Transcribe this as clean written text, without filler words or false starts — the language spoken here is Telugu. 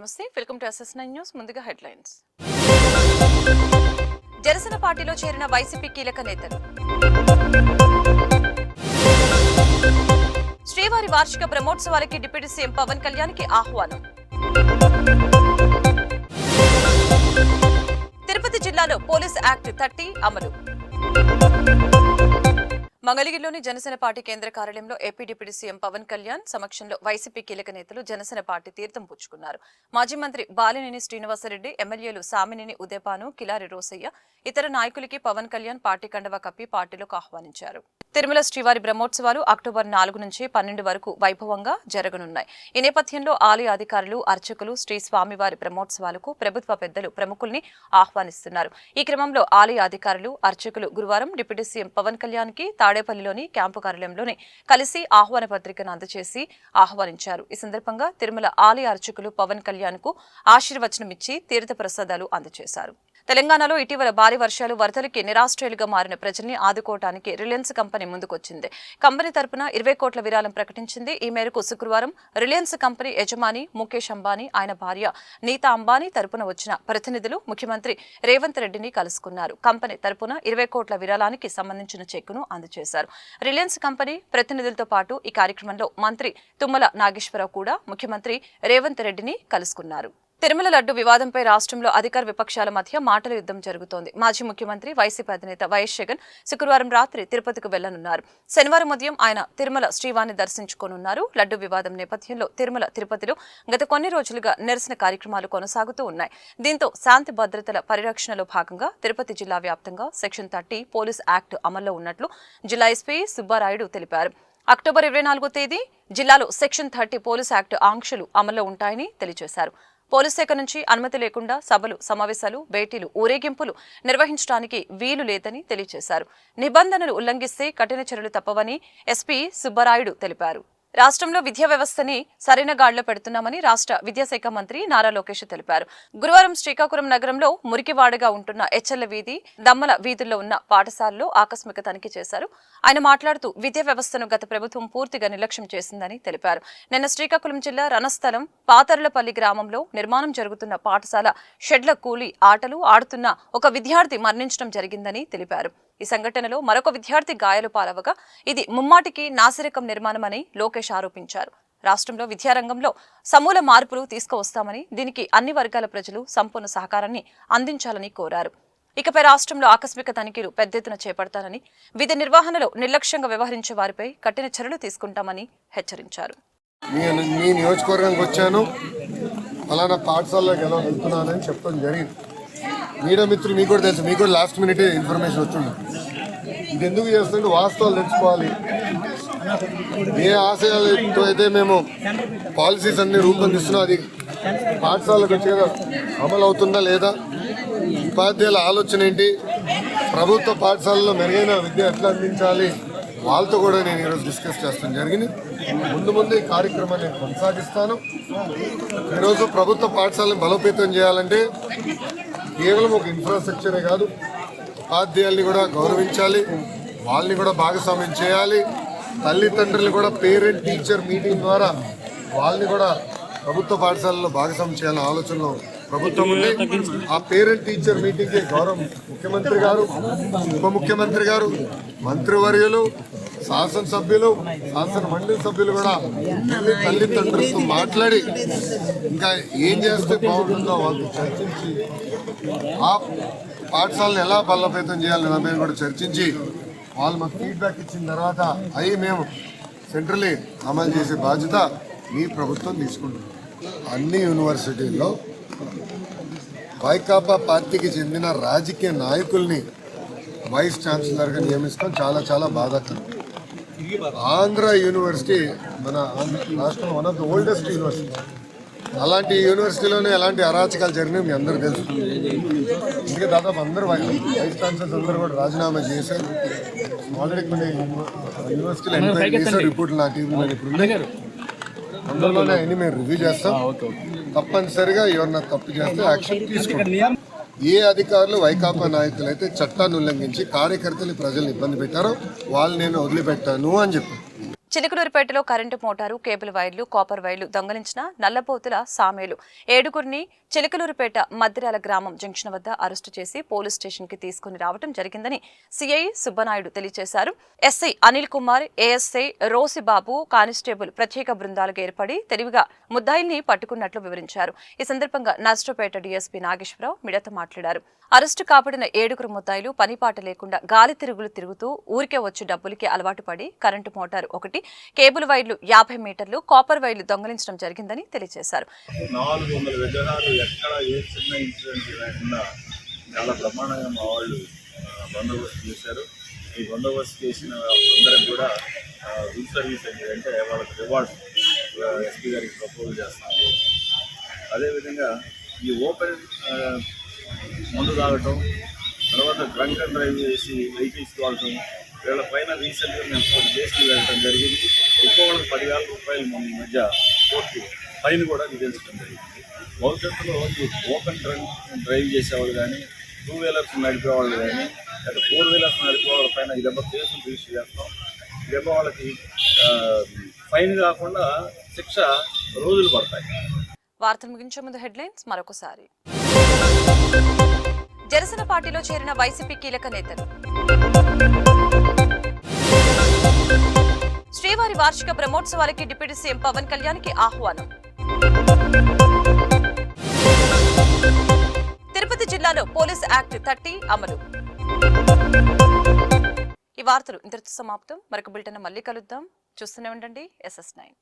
నమస్తే, వెల్కమ్ టు SS9 న్యూస్. ముందుగా హెడ్లైన్స్. జనసేన పార్టీలో చేరిన వైసీపీ కీలక నేతలు. శ్రీవారి వార్షిక బ్రహ్మోత్సవాలకి డిప్యూటీ సీఎం పవన్ కళ్యాణ్కి ఆహ్వానం. తిరుపతి జిల్లాలో పోలీస్ యాక్ట్ 30 అమలు. మంగళగిరిలోని జనసేన పార్టీ కేంద్ర కార్యాలయంలో AP deputy CM Pawan Kalyan సమక్షంలో వైసీపీ కీలక నేతలు జనసేన పార్టీ తీర్థం పుచ్చుకున్నారు. మాజీ మంత్రి బాలినేని శ్రీనివాసరెడ్డి, ఎమ్మెల్యేలు సామినేని ఉదయపాను, కిలారి రోసయ్య, ఇతర నాయకులకి పవన్ కళ్యాణ్ పార్టీ కండవా కప్పి పార్టీలోకి ఆహ్వానించారు. తిరుమల శ్రీవారి బ్రహ్మోత్సవాలు అక్టోబర్ 4 నుంచి 12 వరకు వైభవంగా జరగనున్నాయి. ఈ నేపథ్యంలో ఆలయ అధికారులు, అర్చకులు శ్రీ స్వామివారి బ్రహ్మోత్సవాలకు ప్రభుత్వ పెద్దలు, ప్రముఖుల్ని ఆహ్వానిస్తున్నారు. ఈ క్రమంలో ఆలయ అధికారులు, అర్చకులు గురువారం డిప్యూటీ సీఎం పవన్ కళ్యాణ్ కి తాడేపల్లిలోని క్యాంపు కార్యాలయంలోనే కలిసి ఆహ్వాన పత్రికను అందజేసి ఆహ్వానించారు. ఈ సందర్భంగా తిరుమల ఆలయ అర్చకులు పవన్ కళ్యాణ్ కు ఆశీర్వచనమిచ్చి తీర్థ ప్రసాదాలు అందజేశారు. తెలంగాణలో ఇటీవల భారీ వర్షాలు, వరదలకి నిరాశ్రయులుగా మారిన ప్రజల్ని ఆదుకోవడానికి రిలయన్స్ కంపెనీ ముందుకొచ్చింది. కంపెనీ తరపున 20 కోట్ల విరాళం ప్రకటించింది. ఈ మేరకు శుక్రవారం రిలయన్స్ కంపెనీ యజమాని ముఖేష్ అంబానీ, ఆయన భార్య నీతా అంబానీ తరపున వచ్చిన ప్రతినిధులు ముఖ్యమంత్రి రేవంత్ రెడ్డిని కలుసుకున్నారు. కంపెనీ తరపున 20 కోట్ల విరాళానికి సంబంధించిన చెక్కును అందజేశారు. రిలయన్స్ కంపెనీ ప్రతినిధులతో పాటు ఈ కార్యక్రమంలో మంత్రి తుమ్మల నాగేశ్వరరావు కూడా ముఖ్యమంత్రి రేవంత్ రెడ్డిని కలుసుకున్నారు. తిరుమల లడ్డు వివాదంపై రాష్ట్రంలో అధికార విపక్షాల మధ్య మాటల యుద్ధం జరుగుతోంది. మాజీ ముఖ్యమంత్రి వైసీపీ అధినేత వైఎస్ జగన్ శుక్రవారం రాత్రి తిరుపతికి వెళ్లనున్నారు. శనివారం ఉదయం ఆయన తిరుమల శ్రీవారిని దర్శించుకోనున్నారు. లడ్డు వివాదం నేపథ్యంలో తిరుమల, తిరుపతిలో గత కొన్ని రోజులుగా నిరసన కార్యక్రమాలు కొనసాగుతూ ఉన్నాయి. దీంతో శాంతి భద్రతల పరిరక్షణలో భాగంగా తిరుపతి జిల్లా వ్యాప్తంగా సెక్షన్ 30 పోలీస్ యాక్ట్ అమల్లో ఉన్నట్లు జిల్లా ఎస్పీ సుబ్బారాయుడు తెలిపారు. అక్టోబర్ 24వ తేదీ జిల్లాలో సెక్షన్ 30 పోలీస్ యాక్ట్ ఆంక్షలు అమల్లో ఉంటాయని తెలియజేశారు. పోలీస్ శాఖ నుంచి అనుమతి లేకుండా సభలు, సమావేశాలు, భేటీలు, ఊరేగింపులు నిర్వహించడానికి వీలు లేదని తెలియజేశారు. నిబంధనలు ఉల్లంఘిస్తే కఠిన చర్యలు తప్పవని ఎస్పీ సుబ్బరాయుడు తెలిపారు. రాష్ట్రంలో విద్యా వ్యవస్థని సరైన గాడిలో పెడుతున్నామని రాష్ట్ర విద్యాశాఖ మంత్రి నారా లోకేష్ తెలిపారు. గురువారం శ్రీకాకుళం నగరంలో మురికివాడగా ఉంటున్న ఎచ్చెల్ల వీధి, దమ్మల వీధుల్లో ఉన్న పాఠశాలలో ఆకస్మిక తనిఖీ చేశారు. ఆయన మాట్లాడుతూ విద్యా వ్యవస్థను గత ప్రభుత్వం పూర్తిగా నిర్లక్ష్యం చేసిందని తెలిపారు. నిన్న శ్రీకాకుళం జిల్లా రణస్థలం పాతర్లపల్లి గ్రామంలో నిర్మాణం జరుగుతున్న పాఠశాల షెడ్ల కూలి ఆటలు ఆడుతున్న ఒక విద్యార్థి మరణించడం జరిగిందని తెలిపారు. ఈ సంఘటనలో మరొక విద్యార్థి గాయాలు పాలవగా ఇది ముమ్మాటికి నాసిరకం నిర్మాణమని లోకేష్ ఆరోపించారు. రాష్ట్రంలో విద్యారంగంలో సమూల మార్పులు తీసుకువస్తామని, దీనికి అన్ని వర్గాల ప్రజలు సంపూర్ణ సహకారాన్ని అందించాలని కోరారు. ఇకపై రాష్ట్రంలో ఆకస్మిక తనిఖీలు పెద్ద ఎత్తున చేపడతానని, విధి నిర్వహణలో నిర్లక్ష్యంగా వ్యవహరించే వారిపై కఠిన చర్యలు తీసుకుంటామని హెచ్చరించారు. మీ నియోజకవర్గానికి వచ్చాను, అలానా పాఠశాలలోకి ఎలా వెళ్తున్నానని చెప్పడం జరిగింది. మీడియా మిత్రులు మీకు కూడా తెలుసు, మీకు కూడా లాస్ట్ మినిట్ ఇన్ఫర్మేషన్ వచ్చింది. ఇది ఎందుకు చేస్తుంటే వాస్తవాలు తెలుసుకోవాలి. ఏ ఆశయాలతో అయితే మేము పాలసీస్ అన్ని రూపొందిస్తున్నాం, అది పాఠశాలకు వచ్చి కదా అమలు అవుతుందా లేదా, ఉపాధ్యాయుల ఆలోచన ఏంటి, ప్రభుత్వ పాఠశాలలో మెరుగైన విద్య ఎట్లా అందించాలి, వాళ్ళతో కూడా నేను ఈరోజు డిస్కస్ చేస్తాను జరిగింది. ముందు ఈ కార్యక్రమాన్ని నేను కొనసాగిస్తాను. ఈరోజు ప్రభుత్వ పాఠశాలను బలోపేతం చేయాలంటే కేవలం ఒక ఇన్ఫ్రాస్ట్రక్చరే కాదు, ఉపాధ్యాయుల్ని కూడా గౌరవించాలి, వాళ్ళని కూడా భాగస్వామ్యం చేయాలి. తల్లిదండ్రులు కూడా పేరెంట్ టీచర్ మీటింగ్ ద్వారా వాళ్ళని కూడా ప్రభుత్వ పాఠశాలలో భాగస్వామ్యం చేయాలనే ఆలోచనలో ప్రభుత్వం ఉంది. ఆ పేరెంట్ టీచర్ మీటింగ్కి గౌరవం ముఖ్యమంత్రి గారు, ఉప ముఖ్యమంత్రి గారు, మంత్రివర్యులు, శాసనసభ్యులు, శాసన మండలి సభ్యులు కూడా తల్లిదండ్రులతో మాట్లాడి ఇంకా ఏం చేస్తే బాగుంటుందో వాళ్ళతో చర్చించి ఆ పాఠశాలను ఎలా బలోపేతం చేయాలని దాని మీద కూడా చర్చించి వాళ్ళు మాకు ఫీడ్బ్యాక్ ఇచ్చిన తర్వాత అవి మేము సెంట్రలీ అమలు చేసే బాధ్యత మీ ప్రభుత్వం తీసుకుంటుంది. అన్ని యూనివర్సిటీల్లో వైకాపా పార్టీకి చెందిన రాజకీయ నాయకుల్ని వైస్ ఛాన్సలర్గా నియమిస్తాం. చాలా బాధాకరం. ఆంధ్ర యూనివర్సిటీ మన రాష్ట్రంలో one of the oldest university. అలాంటి యూనివర్సిటీలోనే ఎలాంటి అరాచకాలు జరిగినాయి మీ అందరూ తెలుసు. అందుకే దాదాపు అందరూ వైస్ ఛాన్సలర్స్ అందరూ కూడా రాజీనామా చేశారు. ఆల్రెడీ కొన్ని యూనివర్సిటీలు ఎంక్వైరీ చేశారు, రిపోర్ట్లు నా టీవీలో ఇప్పుడు ఉన్నాయి. అందులోనే అన్ని మేము రివ్యూ చేస్తాం. తప్పనిసరిగా ఎవరన్నా తప్పు చేస్తే యాక్షన్ తీసుకుంటాం. ఏ అధికారులు వైకాపా నాయకులు అయితే చట్టాన్ని ఉల్లంఘించి కార్యకర్తలు ప్రజలను ఇబ్బంది పెట్టారో వాళ్ళు నేను వదిలిపెట్టాను అని చెప్పారు. చిలుకలూరిపేటలో కరెంటు మోటారు, కేబుల్ వైర్లు, కాపర్ వైర్లు దొంగలించిన నల్లపోతుల సామేలు 7గురిని చిలుకలూరిపేట మద్దిరాల గ్రామం జంక్షన్ వద్ద అరెస్టు చేసి పోలీస్ స్టేషన్ కి తీసుకుని రావడం జరిగిందని సిఐ సుబ్బనాయుడు తెలియజేశారు. SI Anil Kumar, ASI Rosibabu, constable ప్రత్యేక బృందాలుగా ఏర్పడి తెలివిగా ముద్దాయిల్ని పట్టుకున్నట్లు వివరించారు. ఈ సందర్భంగా నర్సరావుపేట డీఎస్పీ నాగేశ్వరరావు మీడియాతో మాట్లాడారు. అరెస్టు కాబడిన 7గురు ముద్దాయిలు పనిపాట లేకుండా గాలి తిరుగులు తిరుగుతూ ఊరికే వచ్చి డబ్బులకి అలవాటు పడి కరెంటు మోటారు 1, కేబుల్ వైర్లు 50 మీటర్లు, కాపర్ వైర్లు దొంగలించడం జరిగిందని తెలియజేశారు. 400 విగ్రహాలు ఎక్కడ ఏ చిన్న ఇన్సిడెంట్ లేకుండా చాలా బ్రహ్మాండంగా మా వాళ్ళు బందోబస్తు చేశారు. ఈ బందోబస్తు చేసిన అందరికి కూడా గుడ్ సర్వీస్ అంటే వాళ్ళకి రివార్డ్ ఎస్పీ గారికి ప్రపోజ్ చేస్తున్నారు. అదేవిధంగా ఈ ఓపెన్ మందు తాగటం, తర్వాత డ్రంక్ అండ్ డ్రైవ్ చేసి వెహికల్స్ వాడటం, వీళ్ళ పైన రీసెంట్గా మేము కొన్ని కేసులు వెళ్ళడం జరిగింది. ఒక్కొక్కరికి 10,000 రూపాయలు మన మధ్య కోర్టు ఫైన్ కూడా విధించడం జరిగింది. భవిష్యత్తులో ఈ ఓపెన్ డ్రైవ్ చేసేవాళ్ళు కానీ, 2 వీలర్స్ నడిపేవాళ్ళు కానీ, లేదా 4 వీలర్స్ నడిపే వాళ్ళ పైన ఈ దెబ్బ కేసులు రిజిస్టర్ చేస్తాం. ఈ దెబ్బ వాళ్ళకి ఫైన్ కాకుండా శిక్ష రోజులు పడతాయి. వార్తలు ముగించే ముందు హెడ్లైన్స్ మరొకసారి. జనసేన పార్టీలో చేరిన వైసీపీ కీలక నేతలు. శ్రీవారి వార్షిక బ్రహ్మోత్సవాలకి డిప్యూటీ సీఎం పవన్ కళ్యాణ్ కి ఆహ్వానం. తిరుపతి జిల్లాలో పోలీస్ యాక్ట్ 30 అమలు. ఈ వార్తలు ఇంతటితో సమాప్తం. మరొక బులెటిన్ మళ్ళీ కలుద్దాం. చూస్తూనే ఉండండి SS9.